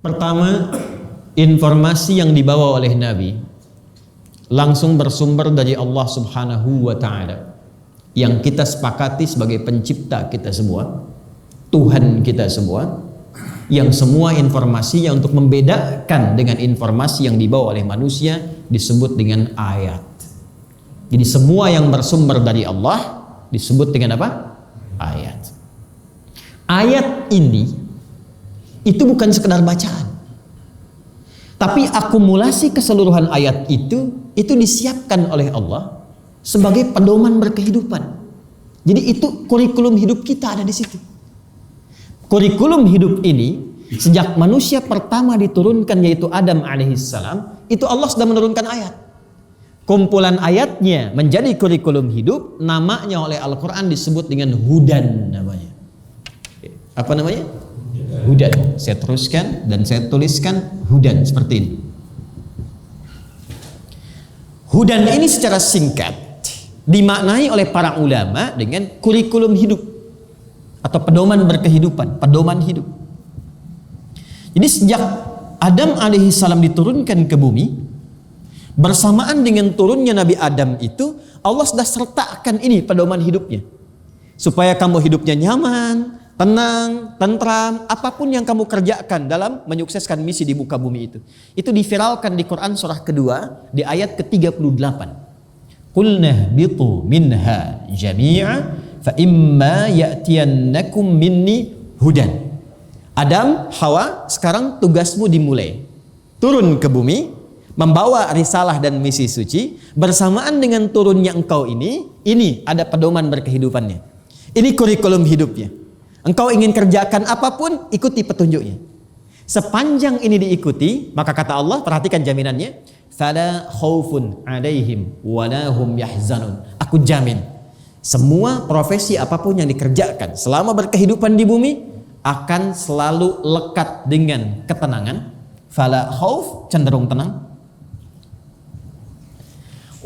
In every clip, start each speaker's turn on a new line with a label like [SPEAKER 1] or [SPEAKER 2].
[SPEAKER 1] Pertama, informasi yang dibawa oleh Nabi langsung bersumber dari Allah Subhanahu wa Ta'ala, yang kita sepakati sebagai pencipta kita semua, Tuhan kita semua, yang semua informasinya untuk membedakan dengan informasi yang dibawa oleh manusia disebut dengan ayat. Jadi semua yang bersumber dari Allah disebut dengan apa? Ayat. Ayat ini itu bukan sekedar bacaan, tapi akumulasi keseluruhan ayat itu disiapkan oleh Allah sebagai pedoman berkehidupan. Jadi itu kurikulum hidup kita ada di situ. Kurikulum hidup ini sejak manusia pertama diturunkan, yaitu Adam alaihissalam, itu Allah sudah menurunkan ayat. Kumpulan ayatnya menjadi kurikulum hidup, namanya oleh Al-Quran disebut dengan hudan namanya. Apa namanya? Hudan. Saya teruskan dan saya tuliskan hudan seperti ini. Hudan ini secara singkat dimaknai oleh para ulama dengan kurikulum hidup atau pedoman berkehidupan, pedoman hidup. Jadi sejak Adam alaihissalam diturunkan ke bumi, bersamaan dengan turunnya Nabi Adam itu, Allah sudah sertakan ini pedoman hidupnya, supaya kamu hidupnya nyaman, tenang, tentram, apapun yang kamu kerjakan dalam menyukseskan misi di muka bumi itu diviralkan di Quran surah kedua di ayat ke-38. Qulna bitu minha jami'a fa imma ya'tiyannakum minni hudan. Adam, Hawa, sekarang tugasmu dimulai. Turun ke bumi, membawa risalah dan misi suci. Bersamaan dengan turunnya engkau ini ada pedoman berkehidupannya. Ini kurikulum hidupnya. Engkau ingin kerjakan apapun, ikuti petunjuknya. Sepanjang ini diikuti, maka kata Allah, perhatikan jaminannya, fala khaufun alaihim wala hum yahzanun. Aku jamin semua profesi apapun yang dikerjakan selama berkehidupan di bumi akan selalu lekat dengan ketenangan. Fala khauf, cenderung tenang,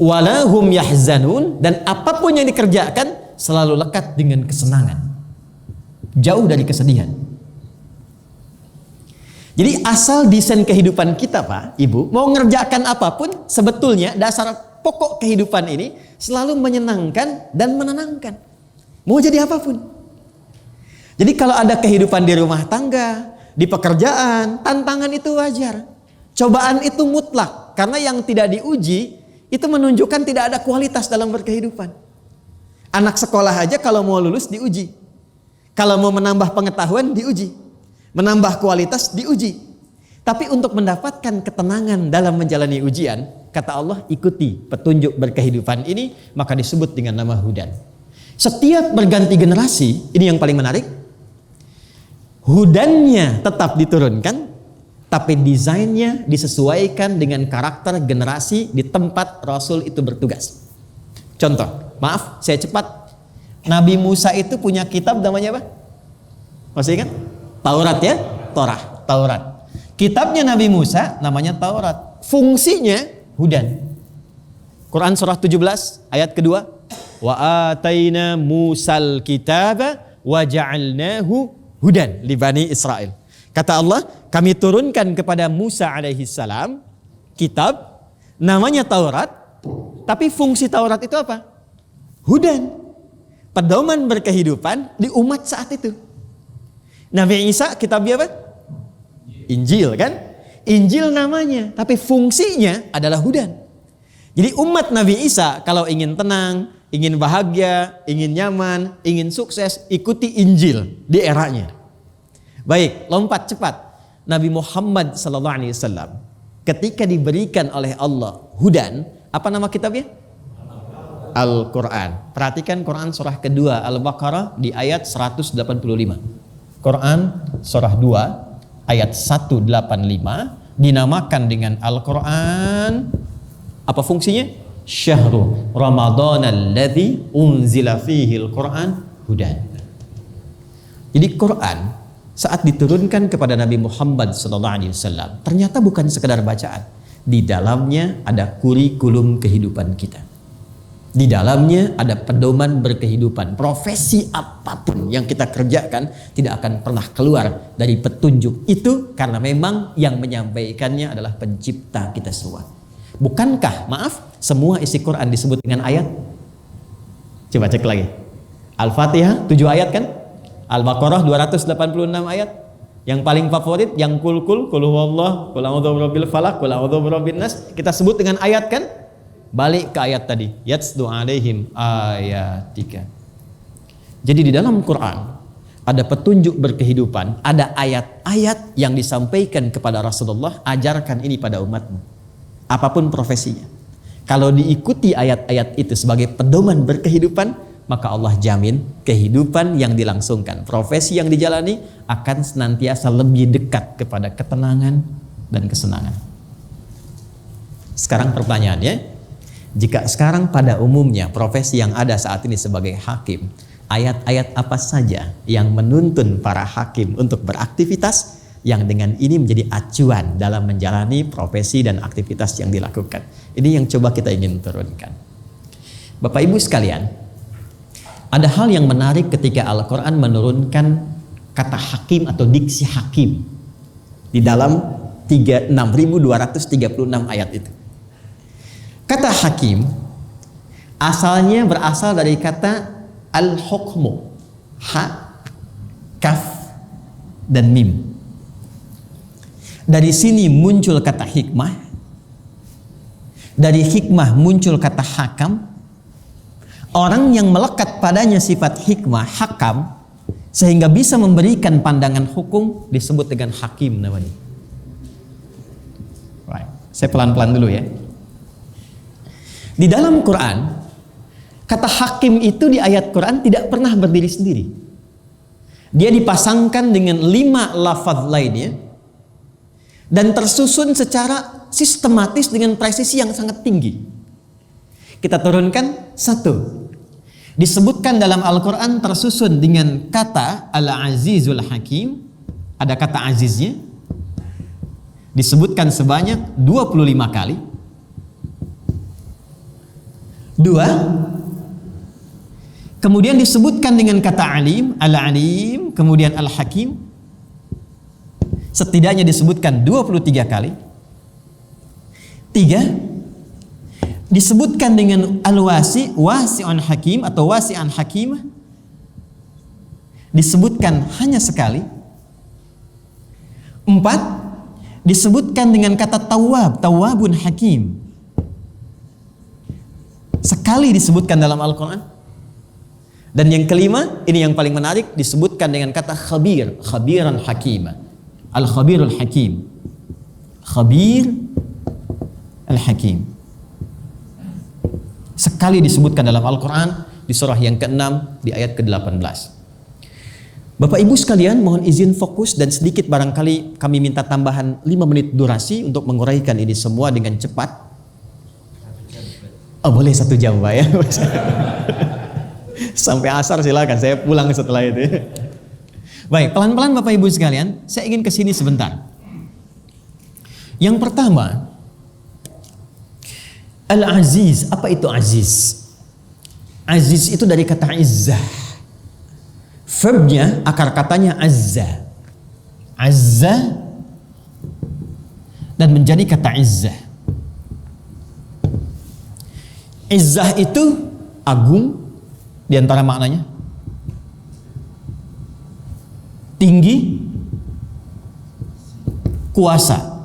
[SPEAKER 1] wala hum yahzanun, dan apapun yang dikerjakan selalu lekat dengan kesenangan, jauh dari kesedihan. Jadi asal desain kehidupan kita, Pak, Ibu, mau ngerjakan apapun, sebetulnya dasar pokok kehidupan ini selalu menyenangkan dan menenangkan. Mau jadi apapun. Jadi kalau ada kehidupan di rumah tangga, di pekerjaan, tantangan itu wajar. Cobaan itu mutlak, karena yang tidak diuji itu menunjukkan tidak ada kualitas dalam berkehidupan. Anak sekolah aja kalau mau lulus diuji. Kalau mau menambah pengetahuan diuji. Menambah kualitas diuji. Tapi untuk mendapatkan ketenangan dalam menjalani ujian, kata Allah, ikuti petunjuk berkehidupan ini, maka disebut dengan nama hudan. Setiap berganti generasi, ini yang paling menarik, hudannya tetap diturunkan, tapi desainnya disesuaikan dengan karakter generasi di tempat Rasul itu bertugas. Contoh, maaf saya cepat, Nabi Musa itu punya kitab namanya apa? Masih ingat? Taurat ya? Taurat. Kitabnya Nabi Musa namanya Taurat. Fungsinya hudan. Quran surah 17 ayat kedua. Wa ataina Musal kitaba wa ja'alnahu hudan li Bani Israel. Kata Allah, kami turunkan kepada Musa alaihissalam kitab namanya Taurat, tapi fungsi Taurat itu apa? Hudan. Pedoman berkehidupan di umat saat itu. Nabi Isa kitabnya apa? Injil kan? Injil namanya, tapi fungsinya adalah hudan. Jadi umat Nabi Isa kalau ingin tenang, ingin bahagia, ingin nyaman, ingin sukses, ikuti Injil di eranya. Baik, lompat cepat. Nabi Muhammad SAW ketika diberikan oleh Allah hudan, apa nama kitabnya? Al-Quran. Perhatikan Quran surah kedua Al-Baqarah di ayat 185. Quran surah 2 ayat 185 dinamakan dengan Al-Quran. Apa fungsinya? Syahrul Ramadan alladzi unzila fihi al-Quran hudan. Jadi Quran saat diturunkan kepada Nabi Muhammad SAW ternyata bukan sekedar bacaan. Di dalamnya ada kurikulum kehidupan kita. Di dalamnya ada pedoman berkehidupan. Profesi apapun yang kita kerjakan tidak akan pernah keluar dari petunjuk itu, karena memang yang menyampaikannya adalah pencipta kita semua. Bukankah, maaf, semua isi Quran disebut dengan ayat? Coba cek lagi. Al-Fatihah 7 ayat kan? Al-Baqarah 286 ayat. Yang paling favorit yang kul huwallah, qul a'udzu birabbil falaq, qul a'udzu birabbin nas, kita sebut dengan ayat kan? Balik ke ayat tadi, yatsdu alaihim ayatika. Jadi di dalam Quran ada petunjuk berkehidupan, ada ayat-ayat yang disampaikan kepada Rasulullah, ajarkan ini pada umatmu. Apapun profesinya. Kalau diikuti ayat-ayat itu sebagai pedoman berkehidupan, maka Allah jamin kehidupan yang dilangsungkan, profesi yang dijalani akan senantiasa lebih dekat kepada ketenangan dan kesenangan. Sekarang pertanyaannya, jika sekarang pada umumnya profesi yang ada saat ini sebagai hakim, ayat-ayat apa saja yang menuntun para hakim untuk beraktivitas yang dengan ini menjadi acuan dalam menjalani profesi dan aktivitas yang dilakukan? Ini yang coba kita ingin turunkan. Bapak Ibu sekalian, ada hal yang menarik ketika Al-Quran menurunkan kata hakim atau diksi hakim di dalam 6.236 ayat itu. Kata hakim asalnya berasal dari kata al-hukmu, ha, kaf, dan mim. Dari sini muncul kata hikmah. Dari hikmah muncul kata hakam. Orang yang melekat padanya sifat hikmah, hakam, sehingga bisa memberikan pandangan hukum, disebut dengan hakim namanya. Right. Saya pelan-pelan dulu ya. Di dalam Quran, kata hakim itu di ayat Quran tidak pernah berdiri sendiri. Dia dipasangkan dengan 5 lafaz lainnya dan tersusun secara sistematis dengan presisi yang sangat tinggi. Kita turunkan 1. Disebutkan dalam Al-Quran tersusun dengan kata Al-Azizul Hakim. Ada kata aziznya. Disebutkan sebanyak 25 kali. 2. Kemudian disebutkan dengan kata alim, Al-Alim, kemudian Al-Hakim. Setidaknya disebutkan 23 kali. 3. Disebutkan dengan al-wasi, wasi'un hakim atau wasi'an hakim, disebutkan hanya sekali. 4. Disebutkan dengan kata tawwab, tawwabun hakim, sekali disebutkan dalam Al-Quran. Dan yang kelima, ini yang paling menarik, disebutkan dengan kata khabir, khabiran hakim, al-khabirul hakim, khabir al-hakim. Sekali disebutkan dalam Al-Quran di surah yang ke-6 di ayat ke-18. Bapak Ibu sekalian, mohon izin fokus dan sedikit barangkali kami minta tambahan 5 menit durasi untuk menguraikan ini semua dengan cepat. Oh, boleh 1 jam Pak ya. Sampai asar silakan, saya pulang setelah itu. Baik, pelan-pelan Bapak Ibu sekalian, saya ingin ke sini sebentar. Yang pertama, Al-Aziz, apa itu Aziz? Aziz itu dari kata izzah. Verbnya, akar katanya azza. Azza dan menjadi kata izzah. Izzah itu agung di antara maknanya. Tinggi, kuasa.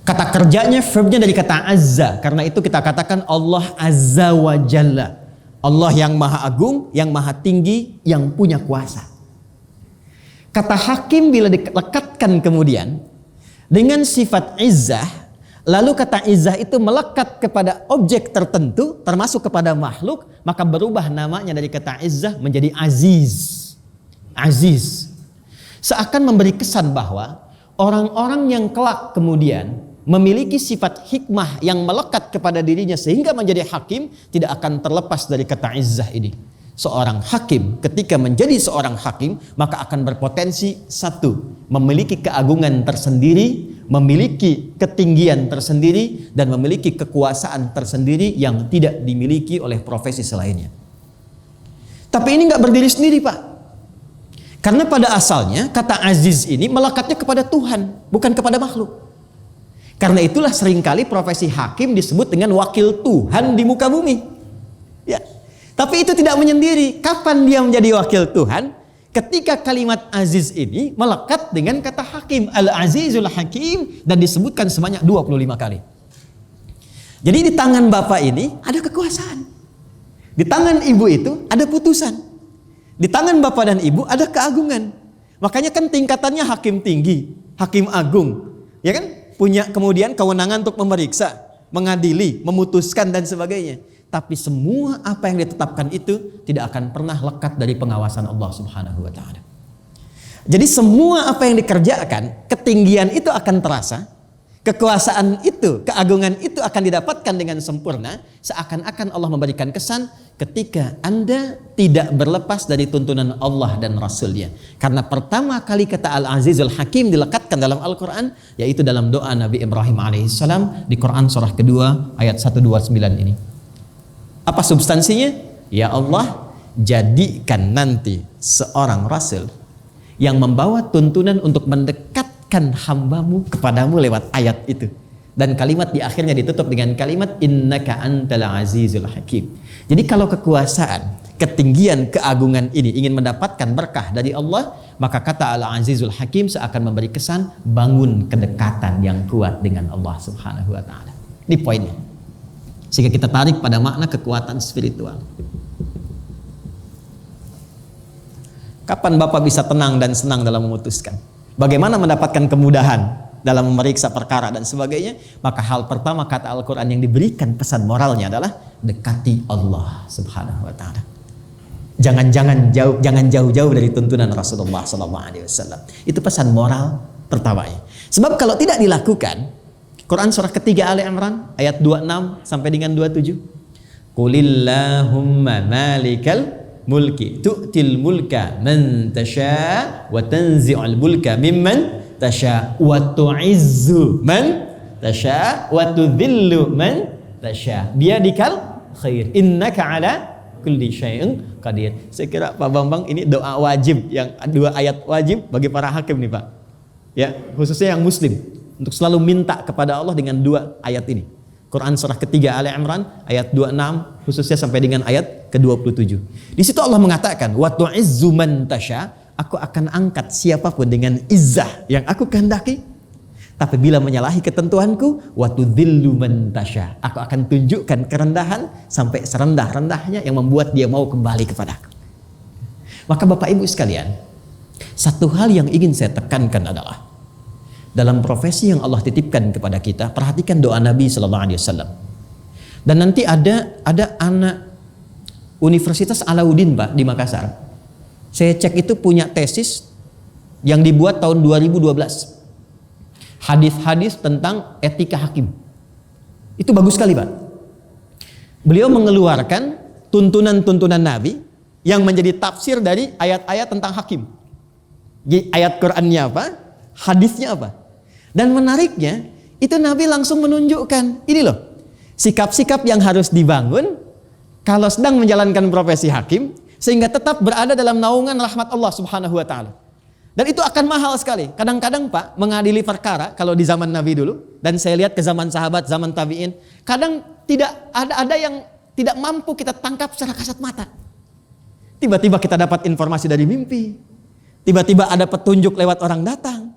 [SPEAKER 1] Kata kerjanya, verbnya dari kata azza. Karena itu kita katakan Allah azza wa jalla. Allah yang maha agung, yang maha tinggi, yang punya kuasa. Kata hakim bila dilekatkan kemudian dengan sifat izzah, lalu kata izzah itu melekat kepada objek tertentu, termasuk kepada makhluk, maka berubah namanya dari kata izzah menjadi aziz. Aziz. Seakan memberi kesan bahwa orang-orang yang kelak kemudian memiliki sifat hikmah yang melekat kepada dirinya sehingga menjadi hakim tidak akan terlepas dari kata izzah ini. seorang hakim ketika menjadi seorang hakim maka akan berpotensi satu, memiliki keagungan tersendiri, memiliki ketinggian tersendiri, dan memiliki kekuasaan tersendiri yang tidak dimiliki oleh profesi selainnya. Tapi ini nggak berdiri sendiri, Pak. Karena pada asalnya kata aziz ini melekatnya kepada Tuhan, bukan kepada makhluk. Karena itulah seringkali profesi hakim disebut dengan wakil Tuhan di muka bumi. Ya. Tapi itu tidak menyendiri. Kapan dia menjadi wakil Tuhan? Ketika kalimat aziz ini melekat dengan kata hakim. Al-azizul hakim, dan disebutkan sebanyak 25 kali. Jadi di tangan Bapak ini ada kekuasaan. Di tangan Ibu itu ada putusan. Di tangan Bapak dan Ibu ada keagungan. Makanya kan tingkatannya hakim tinggi, hakim agung. Ya kan? Punya kemudian kewenangan untuk memeriksa, mengadili, memutuskan dan sebagainya. Tapi semua apa yang ditetapkan itu tidak akan pernah lekat dari pengawasan Allah Subhanahu wa taala. Jadi semua apa yang dikerjakan, ketinggian itu akan terasa, kekuasaan itu, keagungan itu akan didapatkan dengan sempurna, seakan-akan Allah memberikan kesan ketika Anda tidak berlepas dari tuntunan Allah dan Rasul-Nya. Karena pertama kali kata Al-Azizul Hakim dilekatkan dalam Al-Quran, yaitu dalam doa Nabi Ibrahim alaihissalam di Quran surah kedua ayat 129 ini. Apa substansinya? Ya Allah, jadikan nanti seorang Rasul yang membawa tuntunan untuk mendekatkan hambamu kepadamu lewat ayat itu. Dan kalimat di akhirnya ditutup dengan kalimat innaka antal azizul hakim. Jadi kalau kekuasaan, ketinggian, keagungan ini ingin mendapatkan berkah dari Allah, maka kata al-azizul hakim seakan memberi kesan bangun kedekatan yang kuat dengan Allah Subhanahu wa taala. Ini poinnya. Sehingga kita tarik pada makna kekuatan spiritual. Kapan Bapak bisa tenang dan senang dalam memutuskan? Bagaimana mendapatkan kemudahan dalam memeriksa perkara dan sebagainya? Maka hal pertama kata Al-Quran yang diberikan pesan moralnya adalah dekati Allah Subhanahu wa taala. Jangan jauh-jauh dari tuntunan Rasulullah SAW. Itu pesan moral pertamanya. Sebab kalau tidak dilakukan, Quran surah ketiga Ali Imran ayat 26 sampai dengan 27. Qulillahumma malikal mulki tu'til mulka man tasha wa tanzi'ul mulka mimman tasha wa tu'izzu man tasha wa tudhillu man tasha biyadikal khair innaka ala kulli syai'in qadir. Saya kira Pak Bambang ini doa wajib, yang dua ayat wajib bagi para hakim nih Pak. Ya, khususnya yang muslim untuk selalu minta kepada Allah dengan dua ayat ini. Quran surah ketiga Ali Imran ayat 26 khususnya sampai dengan ayat ke-27. Di situ Allah mengatakan wa tu'izzu man tasha, aku akan angkat siapapun dengan izzah yang aku kehendaki. Tapi bila menyalahi ketentuanku, wa tudhillu man tasha, aku akan tunjukkan kerendahan sampai serendah-rendahnya yang membuat dia mau kembali kepadaku. Maka Bapak Ibu sekalian, satu hal yang ingin saya tekankan adalah dalam profesi yang Allah titipkan kepada kita, perhatikan doa Nabi SAW. Dan nanti ada anak Universitas Alauddin Pak di Makassar. Saya cek itu punya tesis yang dibuat tahun 2012. Hadis-hadis tentang etika hakim. Itu bagus sekali Pak. Beliau mengeluarkan tuntunan-tuntunan Nabi yang menjadi tafsir dari ayat-ayat tentang hakim. Ayat Qur'annya apa? Hadisnya apa? Dan menariknya, itu Nabi langsung menunjukkan, ini loh, sikap-sikap yang harus dibangun kalau sedang menjalankan profesi hakim, sehingga tetap berada dalam naungan rahmat Allah Subhanahu wa taala. Dan itu akan mahal sekali. Kadang-kadang Pak, mengadili perkara kalau di zaman Nabi dulu, dan saya lihat ke zaman sahabat, zaman tabi'in, kadang tidak ada yang tidak mampu kita tangkap secara kasat mata. Tiba-tiba kita dapat informasi dari mimpi. Tiba-tiba ada petunjuk lewat orang datang.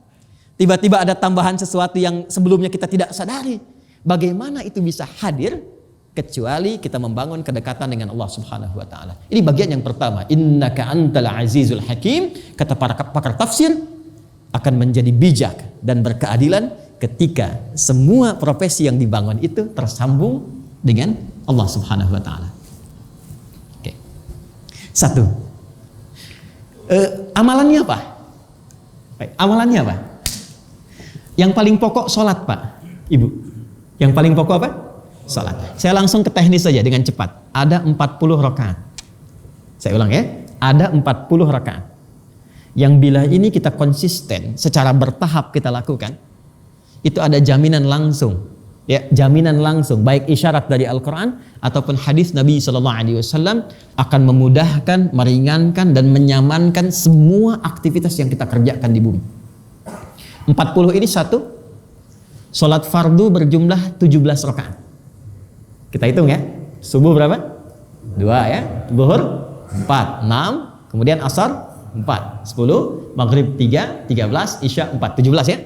[SPEAKER 1] Tiba-tiba ada tambahan sesuatu yang sebelumnya kita tidak sadari. Bagaimana itu bisa hadir kecuali kita membangun kedekatan dengan Allah Subhanahu wa taala. Ini bagian yang pertama, innaka antal azizul hakim. Kata para pakar tafsir, akan menjadi bijak dan berkeadilan ketika semua profesi yang dibangun itu tersambung dengan Allah Subhanahu wa taala. Oke. Satu. Amalannya apa? Baik, amalannya apa? Yang paling pokok sholat Pak, Ibu. Yang paling pokok apa? Sholat. Saya langsung ke teknis saja dengan cepat. Ada 40 rakaat. Saya ulang ya, ada 40 rakaat. Yang bila ini kita konsisten secara bertahap kita lakukan, itu ada jaminan langsung, ya, jaminan langsung baik isyarat dari Al-Quran ataupun hadis Nabi SAW akan memudahkan, meringankan dan menyamankan semua aktivitas yang kita kerjakan di bumi. 40 ini satu, sholat fardu berjumlah 17 rakaat. Kita hitung ya, subuh berapa? 2 ya, zuhur 4, 6, kemudian asar 4, 10, maghrib 3, 13, isya 4, 17 ya.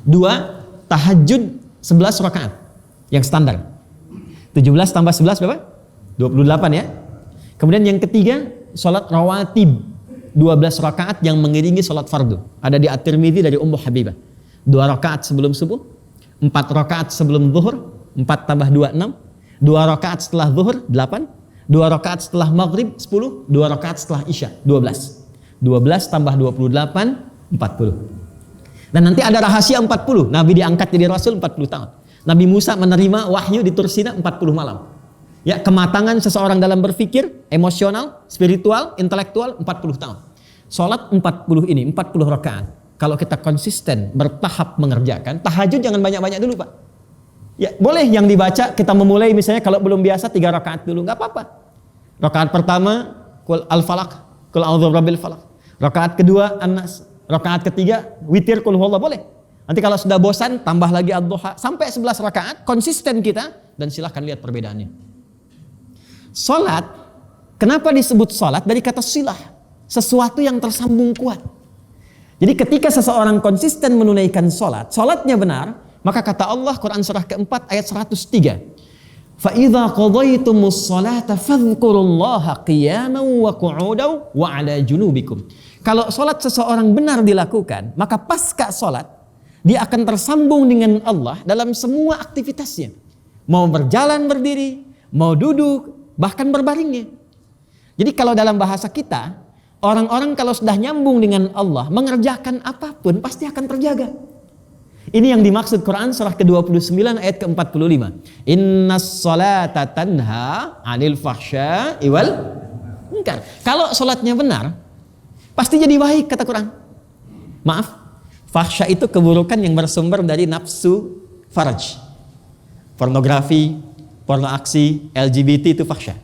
[SPEAKER 1] 2, tahajud 11 rakaat yang standar. 17 tambah 11 berapa? 28 ya. Kemudian yang ketiga, sholat rawatib 12 rakaat yang mengiringi sholat fardu. Ada di At-Tirmidzi dari Ummu Habibah. 2 rakaat sebelum subuh, 4 rakaat sebelum zuhur, 4 tambah 2, 6, 2 rakaat setelah zuhur, 8, 2 rakaat setelah maghrib, 10, 2 rakaat setelah isya, 12. 12 tambah 28, 40. Dan nanti ada rahasia 40. Nabi diangkat jadi Rasul 40 tahun. Nabi Musa menerima wahyu di Tur Sina 40 malam. Ya, kematangan seseorang dalam berpikir, emosional, spiritual, intelektual 40 tahun. Sholat 40 ini, 40 rakaat. Kalau kita konsisten, bertahap mengerjakan, tahajud jangan banyak-banyak dulu Pak. Ya, boleh yang dibaca kita memulai misalnya kalau belum biasa 3 rakaat dulu, nggak apa-apa. Rakaat pertama, Qul Al-Falaq, Qul A'udzu Birabbil Falaq. Rakaat kedua An-Nas, rakaat ketiga witir Qul Huwallah, boleh. Nanti kalau sudah bosan tambah lagi Ad-Duha sampai 11 rakaat, konsisten kita dan silahkan lihat perbedaannya. Salat, kenapa disebut salat? Dari kata silah, sesuatu yang tersambung kuat. Jadi ketika seseorang konsisten menunaikan salat, salatnya benar, maka kata Allah Quran surah keempat ayat 103, فَإِذَا قَضَيْتُمُ الصَّلَاةَ فَاذْكُرُوا اللَّهَ قِيَامًا وَقُعُودًا وَعَلَى جُنُوبِكُمْ. Kalau salat seseorang benar dilakukan, maka pasca salat dia akan tersambung dengan Allah dalam semua aktivitasnya. Mau berjalan berdiri, mau duduk, bahkan berbaringnya. Jadi kalau dalam bahasa kita, orang-orang kalau sudah nyambung dengan Allah, mengerjakan apapun pasti akan terjaga. Ini yang dimaksud Quran surah ke-29 ayat ke-45. Innas salata tanha 'anil fahsya'i wal munkar. Kalau salatnya benar, pasti jadi baik kata Quran. Maaf, fahsya itu keburukan yang bersumber dari nafsu faraj. Pornografi, porno aksi, LGBT itu fahsya.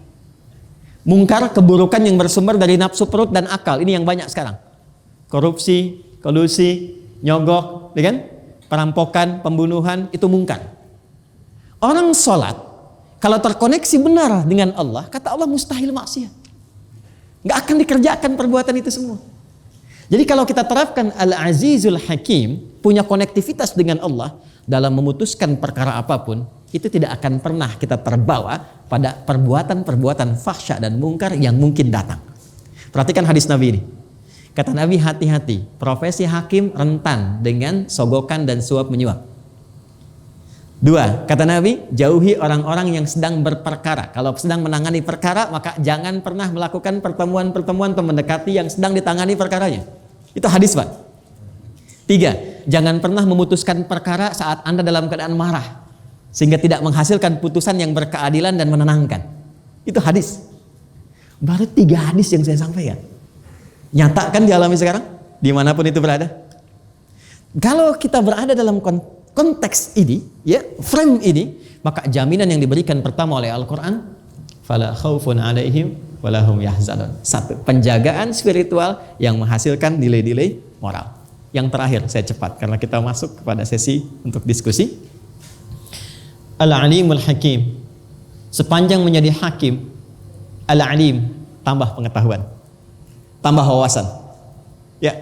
[SPEAKER 1] Mungkar keburukan yang bersumber dari nafsu perut dan akal. Ini yang banyak sekarang. Korupsi, kolusi, nyogok, ya kan? Perampokan, pembunuhan, itu mungkar. Orang sholat, kalau terkoneksi benar dengan Allah, kata Allah mustahil maksiat. Nggak akan dikerjakan perbuatan itu semua. Jadi kalau kita terapkan Al-Azizul Hakim, punya konektivitas dengan Allah, dalam memutuskan perkara apapun, itu tidak akan pernah kita terbawa pada perbuatan-perbuatan fahsya dan mungkar yang mungkin datang. Perhatikan hadis Nabi ini. Kata Nabi, hati-hati, profesi hakim rentan dengan sogokan dan suap menyuap. 2, kata Nabi, jauhi orang-orang yang sedang berperkara. Kalau sedang menangani perkara, maka jangan pernah melakukan pertemuan-pertemuan atau mendekati yang sedang ditangani perkaranya. Itu hadis Pak. 3, jangan pernah memutuskan perkara saat Anda dalam keadaan marah, sehingga tidak menghasilkan putusan yang berkeadilan dan menenangkan. Itu hadis. Baru 3 hadis yang saya sampaikan. Nyata kan dialami sekarang, dimanapun itu berada. Kalau kita berada dalam konteks ini, ya, frame ini, maka jaminan yang diberikan pertama oleh Al-Quran, fala khaufun alaihim wala hum yahzanun. 1, penjagaan spiritual yang menghasilkan nilai-nilai moral. Yang terakhir, saya cepat karena kita masuk kepada sesi untuk diskusi. Al-Alimul Hakim. Sepanjang menjadi hakim, Al-Alim, tambah pengetahuan, tambah wawasan. Ya,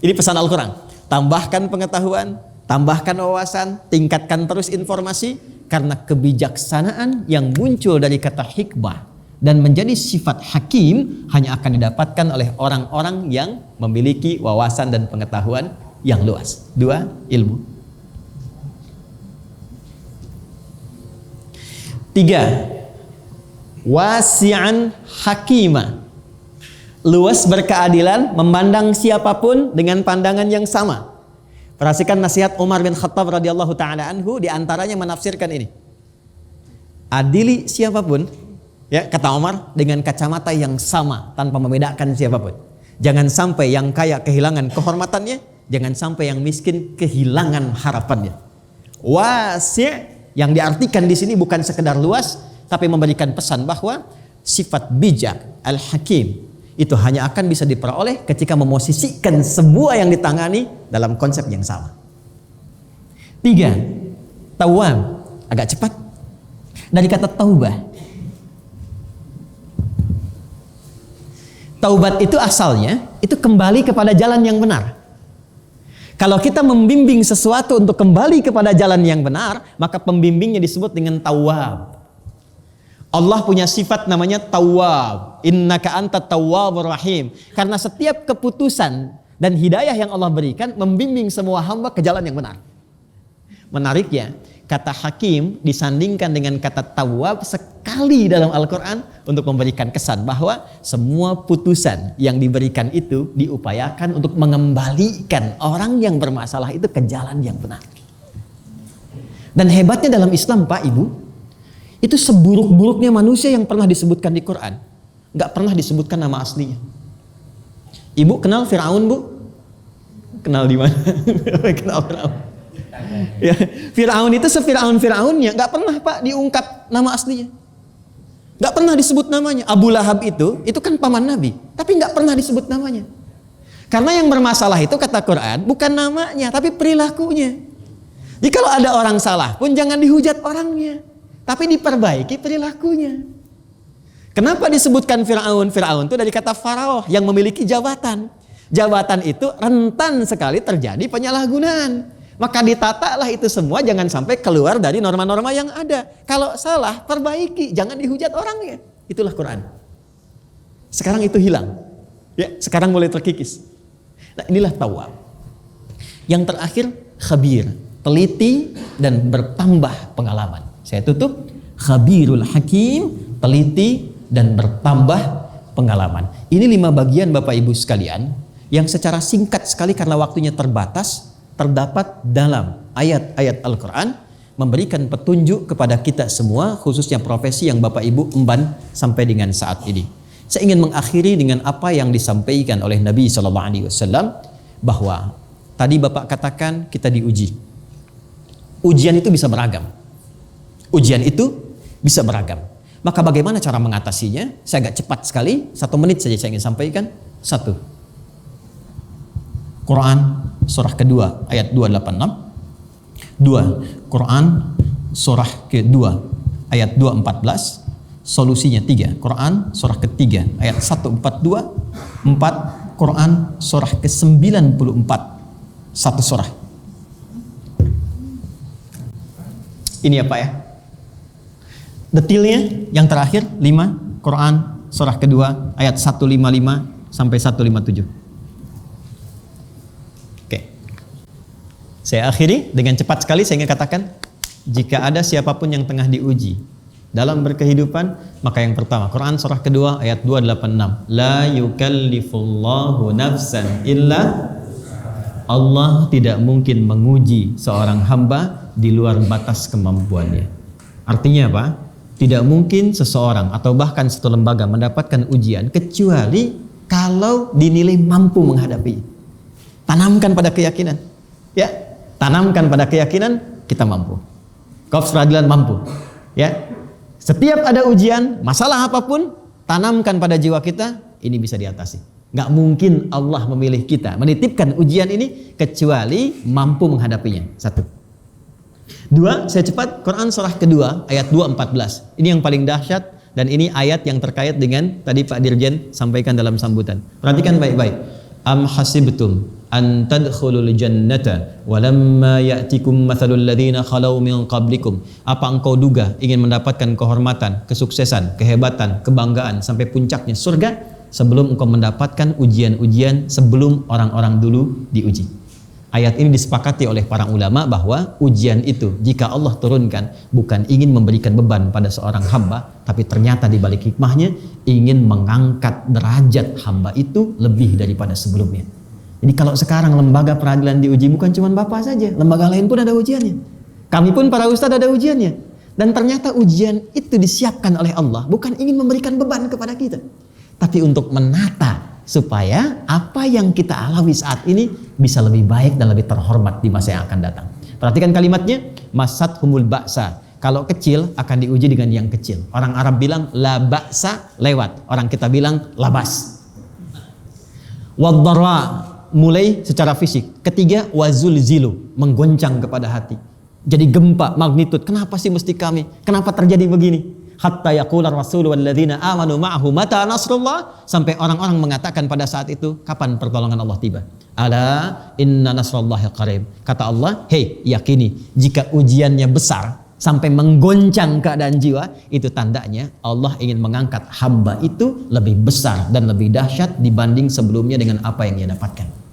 [SPEAKER 1] ini pesan Al-Quran. Tambahkan pengetahuan, tambahkan wawasan, tingkatkan terus informasi, karena kebijaksanaan yang muncul dari kata hikmah dan menjadi sifat hakim hanya akan didapatkan oleh orang-orang yang memiliki wawasan dan pengetahuan yang luas. 2, ilmu. 3, wasi'an hakimah. Luas berkeadilan, memandang siapapun dengan pandangan yang sama. Perhatikan nasihat Umar bin Khattab radhiyallahu taala anhu, di antaranya menafsirkan ini. Adili siapapun Ya, kata Umar, dengan kacamata yang sama tanpa membedakan siapapun. Jangan sampai yang kaya kehilangan kehormatannya, jangan sampai yang miskin kehilangan harapannya. Wasi' yang diartikan di sini bukan sekedar luas, tapi memberikan pesan bahwa sifat bijak, al-hakim itu hanya akan bisa diperoleh ketika memosisikan semua yang ditangani dalam konsep yang sama. 3. Tawwab, agak cepat. Dari kata taubah. Taubat itu asalnya itu kembali kepada jalan yang benar. Kalau kita membimbing sesuatu untuk kembali kepada jalan yang benar, maka pembimbingnya disebut dengan tawwab. Allah punya sifat namanya tawwab. Innaka antat tawwabur rahim. Karena setiap keputusan dan hidayah yang Allah berikan membimbing semua hamba ke jalan yang benar. Menariknya, kata hakim disandingkan dengan kata tawwab sekali dalam Al-Quran untuk memberikan kesan bahwa semua putusan yang diberikan itu diupayakan untuk mengembalikan orang yang bermasalah itu ke jalan yang benar. Dan hebatnya dalam Islam, Pak, Ibu, itu seburuk-buruknya manusia yang pernah disebutkan di Quran, gak pernah disebutkan nama aslinya. Ibu kenal Fir'aun, Bu? Kenal di mana? Kenal Fir'aun. Ya, Fir'aun itu se-Fir'aun-Fir'aunnya gak pernah, Pak, diungkap nama aslinya. Gak pernah disebut namanya. Abu Lahab itu kan paman Nabi, tapi gak pernah disebut namanya. Karena yang bermasalah itu kata Quran bukan namanya, tapi perilakunya. Jadi kalau ada orang salah pun jangan dihujat orangnya, tapi diperbaiki perilakunya. Kenapa disebutkan Fir'aun? Fir'aun itu dari kata faraoh yang memiliki jabatan. Jabatan itu rentan sekali terjadi penyalahgunaan. Maka ditatalah itu semua jangan sampai keluar dari norma-norma yang ada. Kalau salah, perbaiki, jangan dihujat orangnya. Itulah Quran. Sekarang itu hilang. Ya, sekarang mulai terkikis. Nah, inilah tawwab. Yang terakhir, khabir, teliti dan bertambah pengalaman. Saya tutup, khabirul hakim, teliti dan bertambah pengalaman. Ini 5 bagian Bapak Ibu sekalian yang secara singkat sekali karena waktunya terbatas terdapat dalam ayat-ayat Al-Quran memberikan petunjuk kepada kita semua, khususnya profesi yang Bapak Ibu emban sampai dengan saat ini. Saya ingin mengakhiri dengan apa yang disampaikan oleh Nabi SAW bahwa tadi Bapak katakan kita diuji. Ujian itu bisa beragam. Ujian itu bisa beragam. Maka bagaimana cara mengatasinya? Saya agak cepat sekali, 1 menit saja saya ingin sampaikan. 1. Quran surah kedua ayat 286. 2. Quran surah kedua ayat 214. Solusinya 3. Quran surah ketiga ayat 142. 4. Quran surah ke-94. 1 surah. Ini apa ya? Detilnya yang terakhir 5. Quran surah kedua ayat 155 sampai 157. Saya akhiri dengan cepat sekali saya ingin katakan, jika ada siapapun yang tengah diuji dalam berkehidupan, maka yang pertama, Quran surah kedua ayat 286, la yukallifullahu nafsan illa, Allah tidak mungkin menguji seorang hamba di luar batas kemampuannya. Artinya apa? Tidak mungkin seseorang atau bahkan satu lembaga mendapatkan ujian kecuali kalau dinilai mampu menghadapi. Tanamkan pada keyakinan, ya. Tanamkan pada keyakinan kita mampu. Korps peradilan mampu. Ya. Setiap ada ujian, masalah apapun, tanamkan pada jiwa kita, ini bisa diatasi. Gak mungkin Allah memilih kita, menitipkan ujian ini kecuali mampu menghadapinya. 1. 2, saya cepat, Quran surah kedua ayat 214. Ini yang paling dahsyat dan ini ayat yang terkait dengan tadi Pak Dirjen sampaikan dalam sambutan. Perhatikan baik-baik. Am hasibtum an tadkhulul jannata walamma ya'tikum mathalul ladzina khalau min qablikum. Apa engkau duga ingin mendapatkan kehormatan, kesuksesan, kehebatan, kebanggaan sampai puncaknya surga sebelum engkau mendapatkan ujian-ujian sebelum orang-orang dulu diuji. Ayat ini disepakati oleh para ulama bahwa ujian itu jika Allah turunkan bukan ingin memberikan beban pada seorang hamba, tapi ternyata di balik hikmahnya ingin mengangkat derajat hamba itu lebih daripada sebelumnya. Jadi kalau sekarang lembaga peradilan diuji bukan cuma Bapak saja, lembaga lain pun ada ujiannya. Kami pun para ustadz ada ujiannya. Dan ternyata ujian itu disiapkan oleh Allah bukan ingin memberikan beban kepada kita, tapi untuk menata supaya apa yang kita alami saat ini bisa lebih baik dan lebih terhormat di masa yang akan datang. Perhatikan kalimatnya, masat humul ba'sa. Kalau kecil akan diuji dengan yang kecil. Orang Arab bilang la ba'sa, lewat. Orang kita bilang labas. Waddarra, mulai secara fisik. Ketiga, wazul zilu, menggoncang kepada hati. Jadi gempa, magnitud. Kenapa sih mesti kami? Kenapa terjadi begini? Hatta yaqula ar-rasul walladzina amanu ma'ahu mata nasrullah, sampai orang-orang mengatakan pada saat itu, kapan pertolongan Allah tiba? Ala inna nasrullahi qarib. Kata Allah, hei, yakini jika ujiannya besar sampai menggoncang keadaan jiwa, itu tandanya Allah ingin mengangkat hamba itu lebih besar dan lebih dahsyat dibanding sebelumnya dengan apa yang ia dapatkan.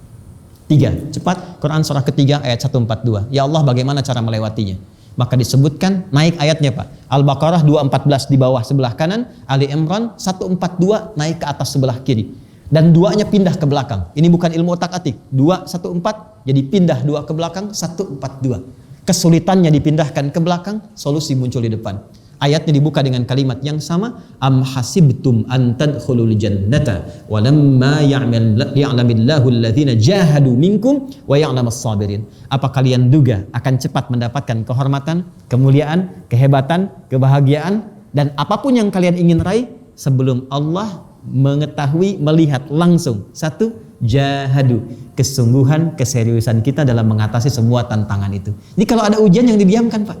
[SPEAKER 1] 3, cepat, Quran surah ketiga ayat 142. Ya Allah, bagaimana cara melewatinya? Maka disebutkan, naik ayatnya Pak. Al-Baqarah 214 di bawah sebelah kanan, Ali Imran 142 naik ke atas sebelah kiri. Dan duanya pindah ke belakang. Ini bukan ilmu otak-atik. 214 jadi pindah 2 ke belakang, 142. Kesulitannya dipindahkan ke belakang, solusi muncul di depan. Ayatnya dibuka dengan kalimat yang sama, am hasibtum an tadkhulul jannata walamma ya'lamillahu alladhina jahadu minkum wa ya'lamas sabirin. Apa kalian duga akan cepat mendapatkan kehormatan, kemuliaan, kehebatan, kebahagiaan dan apapun yang kalian ingin raih sebelum Allah mengetahui, melihat langsung. 1, jahadu, kesungguhan, keseriusan kita dalam mengatasi semua tantangan itu. Jadi kalau ada ujian yang didiamkan Pak.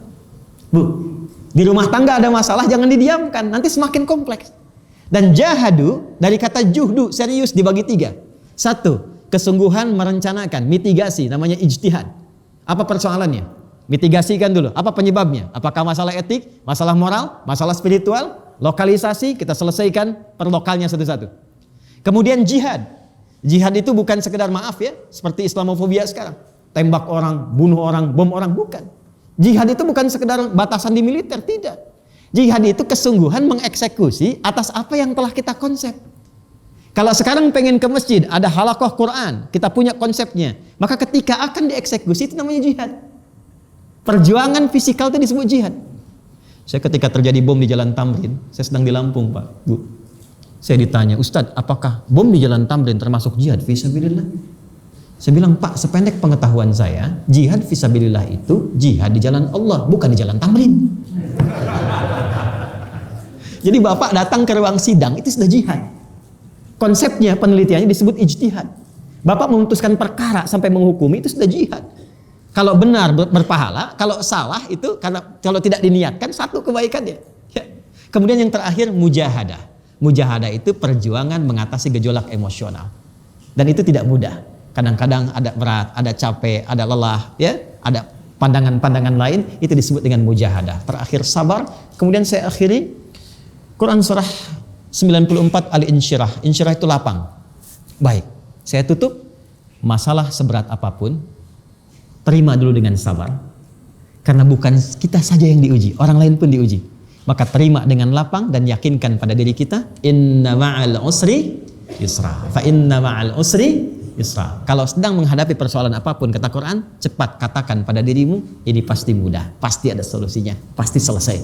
[SPEAKER 1] Bu, di rumah tangga ada masalah, jangan didiamkan, nanti semakin kompleks. Dan jahadu dari kata juhdu, serius, dibagi 3. 1, kesungguhan merencanakan, mitigasi, namanya ijtihad. Apa persoalannya? Mitigasikan dulu, apa penyebabnya? Apakah masalah etik, masalah moral, masalah spiritual, lokalisasi, kita selesaikan per lokalnya satu-satu. Kemudian jihad. Jihad itu bukan sekedar maaf ya, seperti Islamofobia sekarang. Tembak orang, bunuh orang, bom orang, bukan. Jihad itu bukan sekedar batasan di militer, tidak. Jihad itu kesungguhan mengeksekusi atas apa yang telah kita konsep. Kalau sekarang pengen ke masjid, ada halaqah Quran, kita punya konsepnya. Maka ketika akan dieksekusi itu namanya jihad. Perjuangan fisikal itu disebut jihad. Saya ketika terjadi bom di Jalan Tamrin, saya sedang di Lampung Pak, Bu. Saya ditanya, Ustadz, apakah bom di Jalan Tamrin termasuk jihad fisabilillah? Saya bilang, Pak, sependek pengetahuan saya, jihad fisabilillah itu jihad di jalan Allah, bukan di Jalan Tamrin. Jadi Bapak datang ke ruang sidang, itu sudah jihad. Konsepnya, penelitiannya disebut ijtihad. Bapak memutuskan perkara sampai menghukumi, itu sudah jihad. Kalau benar berpahala, kalau salah itu karena kalau tidak diniatkan satu kebaikannya. Ya. Kemudian yang terakhir mujahadah. Mujahadah itu perjuangan mengatasi gejolak emosional. Dan itu tidak mudah. Kadang-kadang ada berat, ada capek, ada lelah, ya, ada pandangan-pandangan lain, itu disebut dengan mujahadah. Terakhir sabar. Kemudian saya akhiri Quran surah 94 Al-Insyirah. Insyirah itu lapang. Baik, saya tutup. Masalah seberat apapun, terima dulu dengan sabar. Karena bukan kita saja yang diuji, orang lain pun diuji. Maka terima dengan lapang dan yakinkan pada diri kita, inna ma'al usri yusra. Fa inna ma'al usri yusra. Kalau sedang menghadapi persoalan apapun, kata Quran, cepat katakan pada dirimu, ini pasti mudah, pasti ada solusinya, pasti selesai.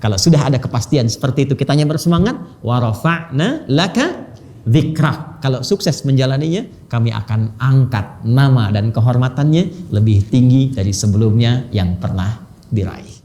[SPEAKER 1] Kalau sudah ada kepastian seperti itu, kitanya bersemangat, wa rafa'na laka dzikrak. Kalau sukses menjalaninya, kami akan angkat nama dan kehormatannya lebih tinggi dari sebelumnya yang pernah diraih.